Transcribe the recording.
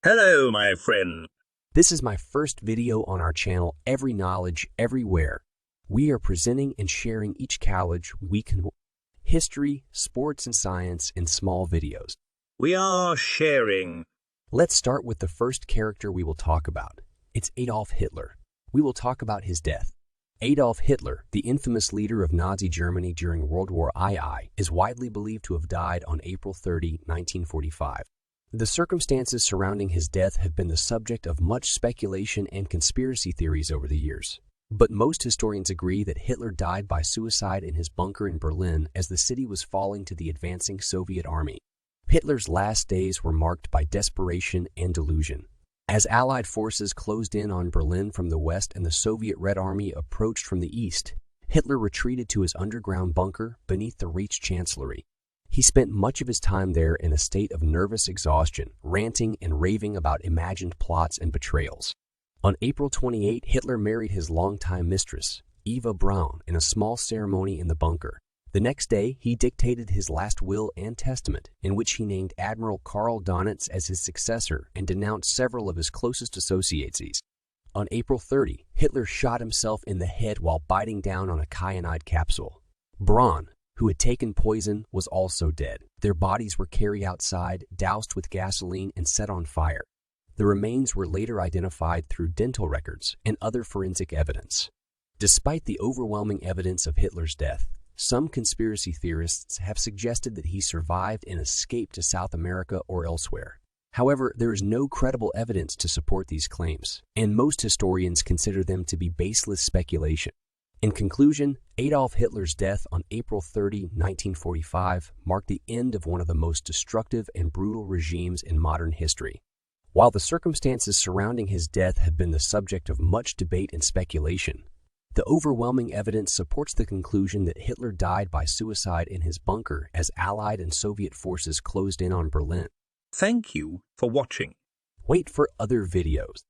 Hello, my friend. This is my first video on our channel, Every Knowledge, Everywhere. We are presenting and sharing each college we can history, sports, and science in small videos. We are sharing. Let's start with the first character we will talk about. It's Adolf Hitler. We will talk about his death. Adolf Hitler, the infamous leader of Nazi Germany during World War II, is widely believed to have died on April 30, 1945. The circumstances surrounding his death have been the subject of much speculation and conspiracy theories over the years. But most historians agree that Hitler died by suicide in his bunker in Berlin as the city was falling to the advancing Soviet army. Hitler's last days were marked by desperation and delusion. As Allied forces closed in on Berlin from the west and the Soviet Red Army approached from the east, Hitler retreated to his underground bunker beneath the Reich Chancellery. He spent much of his time there in a state of nervous exhaustion, ranting and raving about imagined plots and betrayals. On April 28, Hitler married his longtime mistress, Eva Braun, in a small ceremony in the bunker. The next day, he dictated his last will and testament, in which he named Admiral Karl Donitz as his successor and denounced several of his closest associates. On April 30, Hitler shot himself in the head while biting down on a cyanide capsule. Braun, who had taken poison, was also dead. Their bodies were carried outside, doused with gasoline, and set on fire. The remains were later identified through dental records and other forensic evidence. Despite the overwhelming evidence of Hitler's death, some conspiracy theorists have suggested that he survived and escaped to South America or elsewhere. However, there is no credible evidence to support these claims, and most historians consider them to be baseless speculation. In conclusion, Adolf Hitler's death on April 30, 1945, marked the end of one of the most destructive and brutal regimes in modern history. While the circumstances surrounding his death have been the subject of much debate and speculation, the overwhelming evidence supports the conclusion that Hitler died by suicide in his bunker as Allied and Soviet forces closed in on Berlin. Thank you for watching. Wait for other videos.